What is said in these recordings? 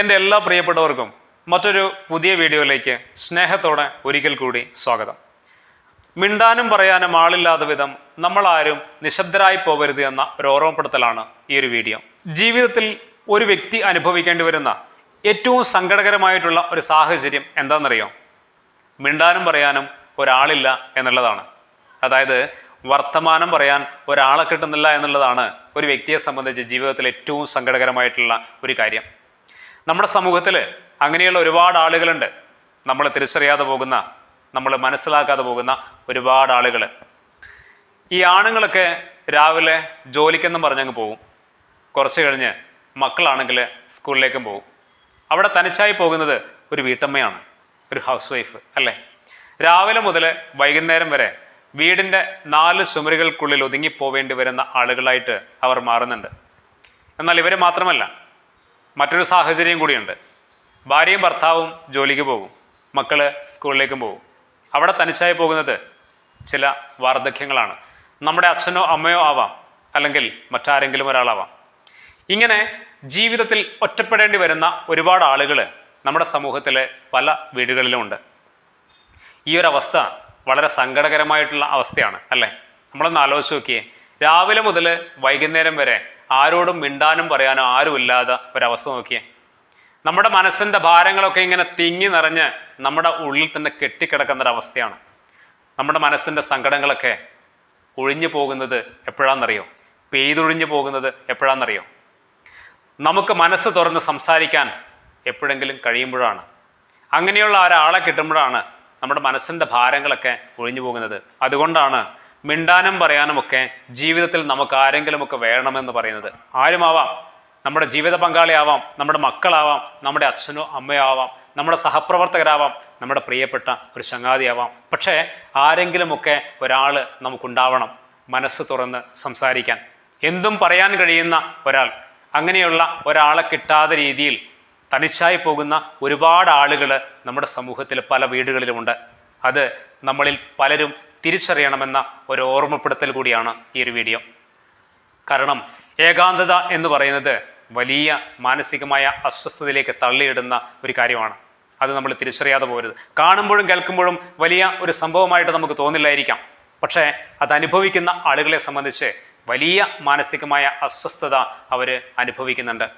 എൻ്റെ എല്ലാ പ്രിയപ്പെട്ടവർക്കും മറ്റൊരു പുതിയ വീഡിയോയിലേക്ക് സ്നേഹത്തോടെ ഒരിക്കൽ കൂടി സ്വാഗതം. മിണ്ടാനും പറയാനും ആളില്ലാത്ത വിധം നമ്മളാരും നിശബ്ദരായി പോകരുത് എന്ന ഒരു ഓർമ്മപ്പെടുത്തലാണ് ഈ ഒരു വീഡിയോ. ജീവിതത്തിൽ ഒരു വ്യക്തി അനുഭവിക്കേണ്ടി വരുന്ന ഏറ്റവും സങ്കടകരമായിട്ടുള്ള ഒരു സാഹചര്യം എന്താണെന്നറിയോ? മിണ്ടാനും പറയാനും ഒരാളില്ല എന്നുള്ളതാണ്. അതായത് വർത്തമാനം പറയാൻ ഒരാളെ കിട്ടുന്നില്ല എന്നുള്ളതാണ് ഒരു വ്യക്തിയെ സംബന്ധിച്ച് ജീവിതത്തിൽ ഏറ്റവും സങ്കടകരമായിട്ടുള്ള ഒരു കാര്യം. നമ്മുടെ സമൂഹത്തിൽ അങ്ങനെയുള്ള ഒരുപാട് ആളുകളുണ്ട്. നമ്മൾ തിരിച്ചറിയാതെ പോകുന്ന, നമ്മൾ മനസ്സിലാക്കാതെ പോകുന്ന ഒരുപാട് ആളുകൾ. ഈ ആണുങ്ങളൊക്കെ രാവിലെ ജോലിക്കെന്നും പറഞ്ഞങ്ങ് പോകും. കുറച്ച് കഴിഞ്ഞ് മക്കളാണെങ്കിൽ സ്കൂളിലേക്കും പോകും. അവിടെ തനിച്ചായി പോകുന്നത് ഒരു വീട്ടമ്മയാണ്, ഒരു ഹൗസ് വൈഫ് അല്ലേ. രാവിലെ മുതൽ വൈകുന്നേരം വരെ വീടിൻ്റെ 4 ചുമരുകൾക്കുള്ളിൽ ഒതുങ്ങിപ്പോവേണ്ടി വരുന്ന ആളുകളായിട്ട് അവർ മാറുന്നുണ്ട്. എന്നാൽ ഇവർ മാത്രമല്ല, മറ്റൊരു സാഹചര്യം കൂടിയുണ്ട്. ഭാര്യയും ഭർത്താവും ജോലിക്ക് പോകും, മക്കൾ സ്കൂളിലേക്കും പോകും. അവിടെ തനിച്ചായി പോകുന്നത് ചില വാർദ്ധക്യങ്ങളാണ്. നമ്മുടെ അച്ഛനോ അമ്മയോ ആവാം, അല്ലെങ്കിൽ മറ്റാരെങ്കിലും ഒരാളാവാം. ഇങ്ങനെ ജീവിതത്തിൽ ഒറ്റപ്പെടേണ്ടി വരുന്ന ഒരുപാട് ആളുകൾ നമ്മുടെ സമൂഹത്തിലെ പല വീടുകളിലുമുണ്ട്. ഈ ഒരു അവസ്ഥ വളരെ സങ്കടകരമായിട്ടുള്ള അവസ്ഥയാണ് അല്ലേ. നമ്മളൊന്ന് ആലോചിച്ച് നോക്കിയേ. രാവിലെ മുതൽ വൈകുന്നേരം വരെ ആരോടും മിണ്ടാനും പറയാനോ ആരുമില്ലാതെ ഒരവസ്ഥ നോക്കിയേ. നമ്മുടെ മനസ്സിൻ്റെ ഭാരങ്ങളൊക്കെ ഇങ്ങനെ തിങ്ങി നിറഞ്ഞ് നമ്മുടെ ഉള്ളിൽ തന്നെ കെട്ടിക്കിടക്കുന്നൊരവസ്ഥയാണ്. നമ്മുടെ മനസ്സിൻ്റെ സങ്കടങ്ങളൊക്കെ ഒഴിഞ്ഞു പോകുന്നത് എപ്പോഴാണെന്നറിയോ? പെയ്തൊഴിഞ്ഞു പോകുന്നത് എപ്പോഴാണെന്നറിയോ? നമുക്ക് മനസ്സ് തുറന്ന് സംസാരിക്കാൻ എപ്പോഴെങ്കിലും കഴിയുമ്പോഴാണ്. അങ്ങനെയുള്ള ഒരാളെ കിട്ടുമ്പോഴാണ് നമ്മുടെ മനസ്സിൻ്റെ ഭാരങ്ങളൊക്കെ ഒഴിഞ്ഞു പോകുന്നത്. അതുകൊണ്ടാണ് മിണ്ടാനും പറയാനുമൊക്കെ ജീവിതത്തിൽ നമുക്ക് ആരെങ്കിലുമൊക്കെ വേണമെന്ന് പറയുന്നത്. ആരുമാവാം, നമ്മുടെ ജീവിത പങ്കാളിയാവാം, നമ്മുടെ മക്കളാവാം, നമ്മുടെ അച്ഛനോ അമ്മയോ ആവാം, നമ്മുടെ സഹപ്രവർത്തകരാവാം, നമ്മുടെ പ്രിയപ്പെട്ട ഒരു ചങ്ങാതിയാവാം. പക്ഷേ ആരെങ്കിലുമൊക്കെ ഒരാൾ നമുക്കുണ്ടാവണം മനസ്സ് തുറന്ന് സംസാരിക്കാൻ, എന്തും പറയാൻ കഴിയുന്ന ഒരാൾ. അങ്ങനെയുള്ള ഒരാളെ കിട്ടാത്ത രീതിയിൽ തനിച്ചായി പോകുന്ന ഒരുപാട് ആളുകൾ നമ്മുടെ സമൂഹത്തിൽ പല വീടുകളിലുമുണ്ട്. അത് നമ്മളിൽ പലരും തിരിച്ചറിയണമെന്ന ഒരു ഓർമ്മപ്പെടുത്തൽ കൂടിയാണ് ഈ ഒരു വീഡിയോ. കാരണം ഏകാന്തത എന്ന് പറയുന്നത് വലിയ മാനസികമായ അസ്വസ്ഥതയിലേക്ക് തള്ളിയിടുന്ന ഒരു കാര്യമാണ്. അത് നമ്മൾ തിരിച്ചറിയാതെ പോകരുത്. കാണുമ്പോഴും കേൾക്കുമ്പോഴും വലിയ ഒരു സംഭവമായിട്ട് നമുക്ക് തോന്നില്ലായിരിക്കാം. പക്ഷേ അത് അനുഭവിക്കുന്ന ആളുകളെ സംബന്ധിച്ച് വലിയ മാനസികമായ അസ്വസ്ഥത അവർ അനുഭവിക്കുന്നുണ്ട്.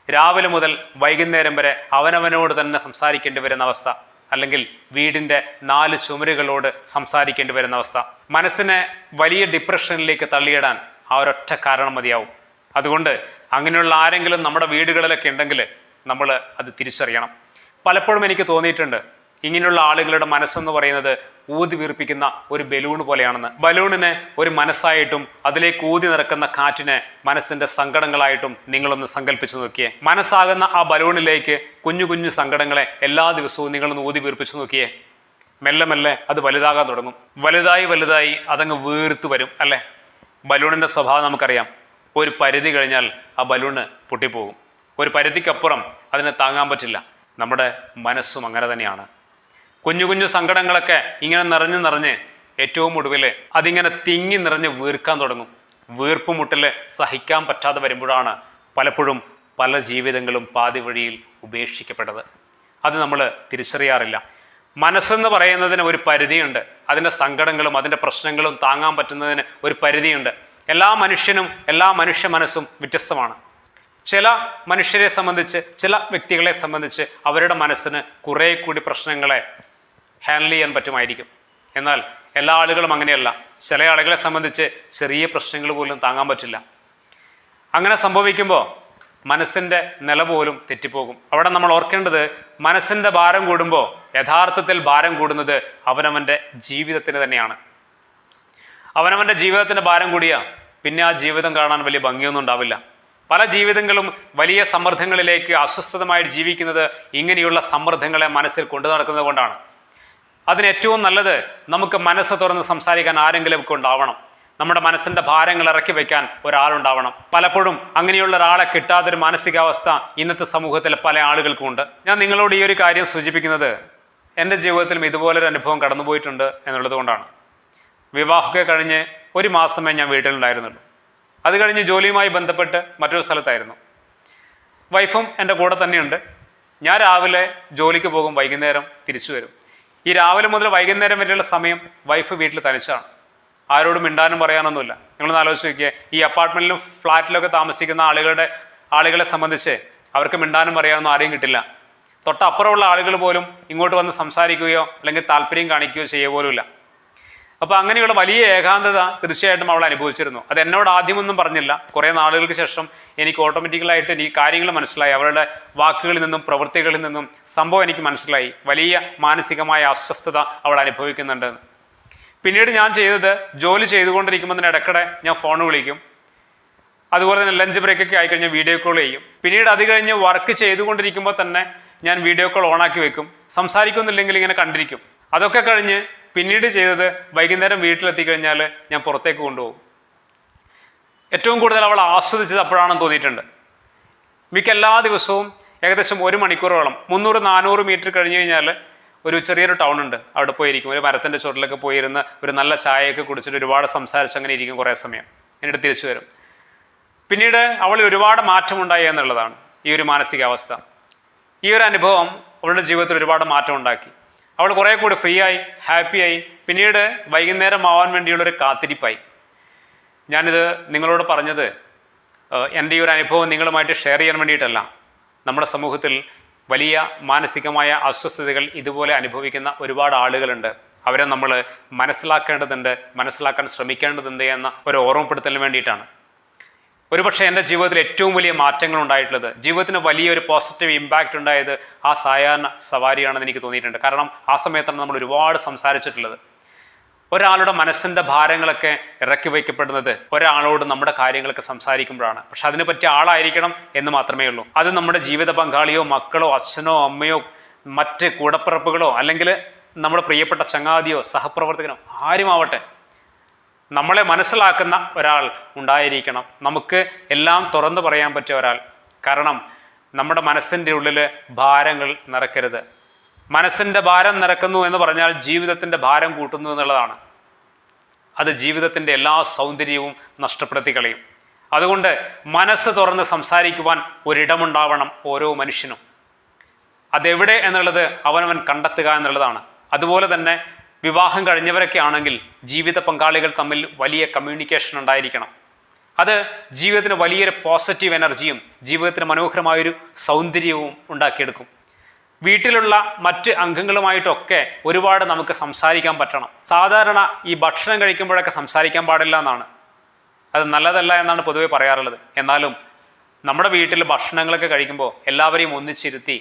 രാവിലെ മുതൽ വൈകുന്നേരം വരെ അവനവനോട് തന്നെ സംസാരിക്കേണ്ടി വരുന്ന അവസ്ഥ, അല്ലെങ്കിൽ വീടിൻ്റെ 4 ചുമരുകളോട് സംസാരിക്കേണ്ടി വരുന്ന അവസ്ഥ, മനസ്സിനെ വലിയ ഡിപ്രഷനിലേക്ക് തള്ളിയിടാൻ ആ ഒരൊറ്റ കാരണം മതിയാവും. അതുകൊണ്ട് അങ്ങനെയുള്ള ആരെങ്കിലും നമ്മുടെ വീടുകളിലൊക്കെ ഉണ്ടെങ്കിൽ നമ്മൾ അത് തിരിച്ചറിയണം. പലപ്പോഴും എനിക്ക് തോന്നിയിട്ടുണ്ട്, ഇങ്ങനെയുള്ള ആളുകളുടെ മനസ്സെന്ന് പറയുന്നത് ഊതി വീർപ്പിക്കുന്ന ഒരു ബലൂൺ പോലെയാണെന്ന്. ബലൂണിനെ ഒരു മനസ്സായിട്ടും അതിലേക്ക് ഊതി നിറക്കുന്ന കാറ്റിനെ മനസ്സിൻ്റെ സങ്കടങ്ങളായിട്ടും നിങ്ങളൊന്ന് സങ്കല്പിച്ചു നോക്കിയേ. മനസ്സാകുന്ന ആ ബലൂണിലേക്ക് കുഞ്ഞു കുഞ്ഞു സങ്കടങ്ങളെ എല്ലാ ദിവസവും നിങ്ങളൊന്ന് ഊതി വീർപ്പിച്ചു നോക്കിയേ. മെല്ലെ മെല്ലെ അത് വലുതാകാൻ തുടങ്ങും. വലുതായി വലുതായി അതങ്ങ് വീർത്ത് വരും അല്ലേ. ബലൂണിൻ്റെ സ്വഭാവം നമുക്കറിയാം. ഒരു പരിധി കഴിഞ്ഞാൽ ആ ബലൂണ് പൊട്ടിപ്പോകും. ഒരു പരിധിക്കപ്പുറം അതിനെ താങ്ങാൻ പറ്റില്ല. നമ്മുടെ മനസ്സും അങ്ങനെ തന്നെയാണ്. കുഞ്ഞു കുഞ്ഞു സങ്കടങ്ങളൊക്കെ ഇങ്ങനെ നിറഞ്ഞ് ഏറ്റവും ഒടുവിൽ അതിങ്ങനെ തിങ്ങി നിറഞ്ഞ് വീർക്കാൻ തുടങ്ങും. വീർപ്പുമുട്ടൽ സഹിക്കാൻ പറ്റാതെ വരുമ്പോഴാണ് പലപ്പോഴും പല ജീവിതങ്ങളും പാതി വഴിയിൽ ഉപേക്ഷിക്കപ്പെട്ടത്. അത് നമ്മൾ തിരിച്ചറിയാറില്ല. മനസ്സെന്ന് പറയുന്നതിന് ഒരു പരിധിയുണ്ട്. അതിൻ്റെ സങ്കടങ്ങളും അതിൻ്റെ പ്രശ്നങ്ങളും താങ്ങാൻ പറ്റുന്നതിന് ഒരു പരിധിയുണ്ട്. എല്ലാ മനുഷ്യനും എല്ലാ മനുഷ്യ മനസ്സും വ്യത്യസ്തമാണ്. ചില മനുഷ്യരെ സംബന്ധിച്ച്, ചില വ്യക്തികളെ സംബന്ധിച്ച് അവരുടെ മനസ്സിന് കുറേ കൂടി പ്രശ്നങ്ങളെ ഹാൻഡിൽ ചെയ്യാൻ പറ്റുമായിരിക്കും. എന്നാൽ എല്ലാ ആളുകളും അങ്ങനെയല്ല. ചില ആളുകളെ സംബന്ധിച്ച് ചെറിയ പ്രശ്നങ്ങൾ പോലും താങ്ങാൻ പറ്റില്ല. അങ്ങനെ സംഭവിക്കുമ്പോൾ മനസ്സിൻ്റെ നില പോലും തെറ്റിപ്പോകും. അവിടെ നമ്മൾ ഓർക്കേണ്ടത്, മനസ്സിൻ്റെ ഭാരം കൂടുമ്പോൾ യഥാർത്ഥത്തിൽ ഭാരം കൂടുന്നത് അവനവൻ്റെ ജീവിതത്തിന് തന്നെയാണ്. അവനവൻ്റെ ജീവിതത്തിൻ്റെ ഭാരം കൂടിയാൽ പിന്നെ ആ ജീവിതം കാണാൻ വലിയ ഭംഗിയൊന്നും ഉണ്ടാവില്ല. പല ജീവിതങ്ങളും വലിയ സമ്മർദ്ദങ്ങളിലേക്ക് അസ്വസ്ഥതമായിട്ട് ജീവിക്കുന്നത് ഇങ്ങനെയുള്ള സമ്മർദ്ദങ്ങളെ മനസ്സിൽ കൊണ്ടു നടക്കുന്നത് കൊണ്ടാണ്. അതിന് ഏറ്റവും നല്ലത് നമുക്ക് മനസ്സ് തുറന്ന് സംസാരിക്കാൻ ആരെങ്കിലുമൊക്കെ ഉണ്ടാവണം. നമ്മുടെ മനസ്സിൻ്റെ ഭാരങ്ങൾ ഇറക്കി വയ്ക്കാൻ ഒരാളുണ്ടാവണം. പലപ്പോഴും അങ്ങനെയുള്ള ഒരാളെ കിട്ടാത്തൊരു മാനസികാവസ്ഥ ഇന്നത്തെ സമൂഹത്തിലെ പല ആളുകൾക്കും ഉണ്ട്. ഞാൻ നിങ്ങളോട് ഈ ഒരു കാര്യം സൂചിപ്പിക്കുന്നത് എൻ്റെ ജീവിതത്തിലും ഇതുപോലൊരു അനുഭവം കടന്നുപോയിട്ടുണ്ട് എന്നുള്ളത് കൊണ്ടാണ്. വിവാഹമൊക്കെ കഴിഞ്ഞ് 1 മാസമേ ഞാൻ വീട്ടിലുണ്ടായിരുന്നുള്ളൂ. അത് കഴിഞ്ഞ് ജോലിയുമായി ബന്ധപ്പെട്ട് മറ്റൊരു സ്ഥലത്തായിരുന്നു. വൈഫും എൻ്റെ കൂടെ തന്നെയുണ്ട്. ഞാൻ രാവിലെ ജോലിക്ക് പോകും, വൈകുന്നേരം തിരിച്ചു വരും. ഈ രാവിലെ മുതൽ വൈകുന്നേരം വരെയുള്ള സമയം വൈഫ് വീട്ടിൽ തനിച്ചാണ്. ആരോടും മിണ്ടാനും പറയാനൊന്നുമില്ല. നിങ്ങളൊന്ന് ആലോചിച്ച് നോക്കിയേ, ഈ അപ്പാർട്ട്മെൻറ്റിലും ഫ്ലാറ്റിലൊക്കെ താമസിക്കുന്ന ആളുകളെ സംബന്ധിച്ച് അവർക്ക് മിണ്ടാനും പറയാനൊന്നും ആരെയും കിട്ടില്ല. തൊട്ടപ്പുറമുള്ള ആളുകൾ പോലും ഇങ്ങോട്ട് വന്ന് സംസാരിക്കുകയോ അല്ലെങ്കിൽ താല്പര്യം കാണിക്കുകയോ ചെയ്യുക പോലുമില്ല. അപ്പോൾ അങ്ങനെയുള്ള വലിയ ഏകാന്തത തീർച്ചയായിട്ടും അവൾ അനുഭവിച്ചിരുന്നു. അത് എന്നോട് ആദ്യമൊന്നും പറഞ്ഞില്ല. കുറേ നാളുകൾക്ക് ശേഷം എനിക്ക് ഓട്ടോമാറ്റിക്കലായിട്ട് എനിക്ക് കാര്യങ്ങൾ മനസ്സിലായി. അവളുടെ വാക്കുകളിൽ നിന്നും പ്രവൃത്തികളിൽ നിന്നും സംഭവം എനിക്ക് മനസ്സിലായി. വലിയ മാനസികമായ അസ്വസ്ഥത അവൾ അനുഭവിക്കുന്നുണ്ടെന്ന്. പിന്നീട് ഞാൻ ചെയ്തത്, ജോലി ചെയ്തുകൊണ്ടിരിക്കുമ്പോൾ തന്നെ ഇടയ്ക്കിടെ ഞാൻ ഫോൺ വിളിക്കും. അതുപോലെ തന്നെ ലഞ്ച് ബ്രേക്കൊക്കെ ആയിക്കഴിഞ്ഞാൽ വീഡിയോ കോൾ ചെയ്യും. പിന്നീട് അത് കഴിഞ്ഞ് വർക്ക് ചെയ്തുകൊണ്ടിരിക്കുമ്പോൾ തന്നെ ഞാൻ വീഡിയോ കോൾ ഓണാക്കി വെക്കും. സംസാരിക്കുന്നില്ലെങ്കിൽ ഇങ്ങനെ കണ്ടിരിക്കും. അതൊക്കെ കഴിഞ്ഞ് പിന്നീട് ചെയ്തത്, വൈകുന്നേരം വീട്ടിലെത്തിക്കഴിഞ്ഞാൽ ഞാൻ പുറത്തേക്ക് കൊണ്ടുപോകും. ഏറ്റവും കൂടുതൽ അവൾ ആസ്വദിച്ചത് അപ്പോഴാണെന്ന് തോന്നിയിട്ടുണ്ട്. മിക്ക എല്ലാ ദിവസവും ഏകദേശം 1 മണിക്കൂറോളം 300-400 മീറ്റർ കഴിഞ്ഞ് കഴിഞ്ഞാൽ ഒരു ചെറിയൊരു ടൗൺ ഉണ്ട്. അവിടെ പോയിരിക്കും. ഒരു മരത്തിൻ്റെ ചുവട്ടിലൊക്കെ പോയിരുന്ന് ഒരു നല്ല ചായയൊക്കെ കുടിച്ചിട്ട് ഒരുപാട് സംസാരിച്ച് അങ്ങനെ ഇരിക്കും കുറേ സമയം. എന്നിട്ട് തിരിച്ചു വരും. പിന്നീട് അവളിൽ ഒരുപാട് മാറ്റമുണ്ടായി എന്നുള്ളതാണ് ഈ ഒരു മാനസികാവസ്ഥ. ഈ ഒരു അനുഭവം അവളുടെ ജീവിതത്തിൽ ഒരുപാട് മാറ്റം ഉണ്ടാക്കി. അവൾ കുറേ കൂടി ഫ്രീ ആയി, ഹാപ്പിയായി. പിന്നീട് വൈകുന്നേരം ആവാൻ വേണ്ടിയുള്ളൊരു കാത്തിരിപ്പായി. ഞാനിത് നിങ്ങളോട് പറഞ്ഞത് എൻ്റെ ഈ ഒരു അനുഭവം നിങ്ങളുമായിട്ട് ഷെയർ ചെയ്യാൻ വേണ്ടിയിട്ടല്ല. നമ്മുടെ സമൂഹത്തിൽ വലിയ മാനസികമായ അസ്വസ്ഥതകൾ ഇതുപോലെ അനുഭവിക്കുന്ന ഒരുപാട് ആളുകളുണ്ട്. അവരെ നമ്മൾ മനസ്സിലാക്കേണ്ടതുണ്ട്, മനസ്സിലാക്കാൻ ശ്രമിക്കേണ്ടതുണ്ട് എന്ന ഒരു ഓർമ്മപ്പെടുത്തലിന് വേണ്ടിയിട്ടാണ്. ഒരുപക്ഷെ എൻ്റെ ജീവിതത്തിൽ ഏറ്റവും വലിയ മാറ്റങ്ങൾ ഉണ്ടായിട്ടുള്ളത്, ജീവിതത്തിന് വലിയൊരു പോസിറ്റീവ് ഇമ്പാക്റ്റ് ഉണ്ടായത് ആ സായാഹ്ന സവാരിയാണെന്ന് എനിക്ക് തോന്നിയിട്ടുണ്ട്. കാരണം ആ സമയത്താണ് നമ്മൾ ഒരുപാട് സംസാരിച്ചിട്ടുള്ളത്. ഒരാളുടെ മനസ്സിൻ്റെ ഭാരങ്ങളൊക്കെ ഇറക്കി വയ്ക്കപ്പെടുന്നത് ഒരാളോട് നമ്മുടെ കാര്യങ്ങളൊക്കെ സംസാരിക്കുമ്പോഴാണ്. പക്ഷെ അതിന് പറ്റിയ ആളായിരിക്കണം എന്ന് മാത്രമേ ഉള്ളൂ. അത് നമ്മുടെ ജീവിത പങ്കാളിയോ മക്കളോ അച്ഛനോ അമ്മയോ മറ്റ് കൂടപ്പിറപ്പുകളോ അല്ലെങ്കിൽ നമ്മുടെ പ്രിയപ്പെട്ട ചങ്ങാതിയോ സഹപ്രവർത്തകനോ ആരുമാവട്ടെ, നമ്മളെ മനസ്സിലാക്കുന്ന ഒരാൾ ഉണ്ടായിരിക്കണം. നമുക്ക് എല്ലാം തുറന്നു പറയാൻ പറ്റിയ ഒരാൾ. കാരണം നമ്മുടെ മനസ്സിൻ്റെ ഉള്ളിൽ ഭാരങ്ങൾ നിറക്കരുത്. മനസ്സിൻ്റെ ഭാരം നിറക്കുന്നു എന്ന് പറഞ്ഞാൽ ജീവിതത്തിൻ്റെ ഭാരം കൂട്ടുന്നു എന്നുള്ളതാണ്. അത് ജീവിതത്തിൻ്റെ എല്ലാ സൗന്ദര്യവും നഷ്ടപ്പെടുത്തി കളയും. അതുകൊണ്ട് മനസ്സ് തുറന്ന് സംസാരിക്കുവാൻ ഒരിടമുണ്ടാവണം ഓരോ മനുഷ്യനും. അതെവിടെ എന്നുള്ളത് അവനവൻ കണ്ടെത്തുക എന്നുള്ളതാണ്. അതുപോലെ തന്നെ വിവാഹം കഴിഞ്ഞവരൊക്കെ ആണെങ്കിൽ ജീവിത പങ്കാളികൾ തമ്മിൽ വലിയ കമ്മ്യൂണിക്കേഷൻ ഉണ്ടായിരിക്കണം. അത് ജീവിതത്തിന് വലിയൊരു പോസിറ്റീവ് എനർജിയും ജീവിതത്തിന് മനോഹരമായൊരു സൗന്ദര്യവും ഉണ്ടാക്കിയെടുക്കും. വീട്ടിലുള്ള മറ്റ് അംഗങ്ങളുമായിട്ടൊക്കെ ഒരുപാട് നമുക്ക് സംസാരിക്കാൻ പറ്റണം. സാധാരണ ഈ ഭക്ഷണം കഴിക്കുമ്പോഴൊക്കെ സംസാരിക്കാൻ പാടില്ല എന്നാണ്, അത് നല്ലതല്ല എന്നാണ് പൊതുവെ പറയാറുള്ളത്. എന്നാലും നമ്മുടെ വീട്ടിൽ ഭക്ഷണങ്ങളൊക്കെ കഴിക്കുമ്പോൾ എല്ലാവരെയും ഒന്നിച്ചിരുത്തി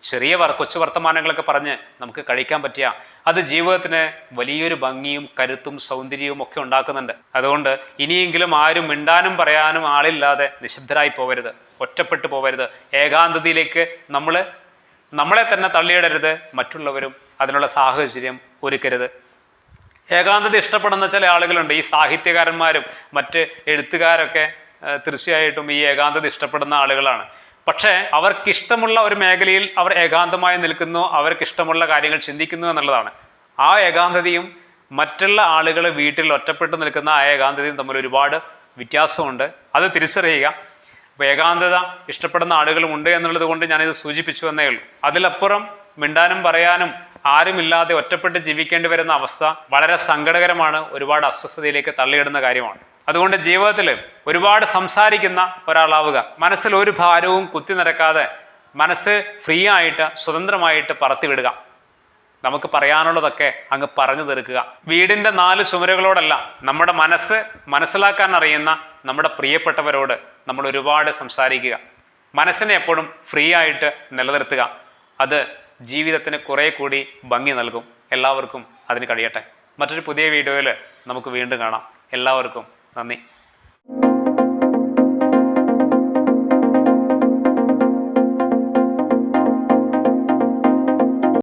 ചെറിയ കൊച്ചു വർത്തമാനങ്ങളൊക്കെ പറഞ്ഞ് നമുക്ക് കഴിക്കാൻ പറ്റിയ അത് ജീവിതത്തിന് വലിയൊരു ഭംഗിയും കരുത്തും സൗന്ദര്യവും ഒക്കെ ഉണ്ടാക്കുന്നുണ്ട്. അതുകൊണ്ട് ഇനിയെങ്കിലും ആരും മിണ്ടാനും പറയാനും ആളില്ലാതെ നിശബ്ദരായി പോകരുത്, ഒറ്റപ്പെട്ടു പോകരുത്. ഏകാന്തതയിലേക്ക് നമ്മളെ തന്നെ തള്ളിയിടരുത്, മറ്റുള്ളവരും അതിനുള്ള സാഹചര്യം ഒരുക്കരുത്. ഏകാന്തത ഇഷ്ടപ്പെടുന്ന ചില ആളുകളുണ്ട്. ഈ സാഹിത്യകാരന്മാരും മറ്റ് എഴുത്തുകാരൊക്കെ തീർച്ചയായിട്ടും ഈ ഏകാന്തത ഇഷ്ടപ്പെടുന്ന ആളുകളാണ്. പക്ഷേ അവർക്കിഷ്ടമുള്ള ഒരു മേഖലയിൽ അവർ ഏകാന്തമായി നിൽക്കുന്നു, അവർക്കിഷ്ടമുള്ള കാര്യങ്ങൾ ചിന്തിക്കുന്നു എന്നുള്ളതാണ്. ആ ഏകാന്തതയും മറ്റുള്ള ആളുകൾ വീട്ടിൽ ഒറ്റപ്പെട്ട് നിൽക്കുന്ന ആ ഏകാന്തതയും തമ്മിൽ ഒരുപാട് വ്യത്യാസമുണ്ട്. അത് തിരിച്ചറിയുക. അപ്പോൾ ഏകാന്തത ഇഷ്ടപ്പെടുന്ന ആളുകളും ഉണ്ട് എന്നുള്ളത് കൊണ്ട് ഞാനിത് സൂചിപ്പിച്ചു എന്നേ ഉള്ളൂ. അതിലപ്പുറം മിണ്ടാനും പറയാനും ആരുമില്ലാതെ ഒറ്റപ്പെട്ട് ജീവിക്കേണ്ടി വരുന്ന അവസ്ഥ വളരെ സങ്കടകരമാണ്, ഒരുപാട് അസ്വസ്ഥതയിലേക്ക് തള്ളിയിടുന്ന കാര്യമാണ്. അതുകൊണ്ട് ജീവിതത്തിൽ ഒരുപാട് സംസാരിക്കുന്ന ഒരാളാവുക. മനസ്സിൽ ഒരു ഭാരവും കുത്തി നിറക്കാതെ മനസ്സ് ഫ്രീ ആയിട്ട് സ്വതന്ത്രമായിട്ട് പറത്തിവിടുക. നമുക്ക് പറയാനുള്ളതൊക്കെ അങ്ങ് പറഞ്ഞു തീർക്കുക. വീടിൻ്റെ 4 ചുമരുകളോടല്ല, നമ്മുടെ മനസ്സിലാക്കാൻ അറിയുന്ന നമ്മുടെ പ്രിയപ്പെട്ടവരോട് നമ്മൾ ഒരുപാട് സംസാരിക്കുക. മനസ്സിനെ എപ്പോഴും ഫ്രീ ആയിട്ട് നിലനിർത്തുക. അത് ജീവിതത്തിന് കുറേ കൂടി ഭംഗി നൽകും. എല്ലാവർക്കും അതിന് കഴിയട്ടെ. മറ്റൊരു പുതിയ വീഡിയോയിൽ നമുക്ക് വീണ്ടും കാണാം. എല്ലാവർക്കും നന്ദി.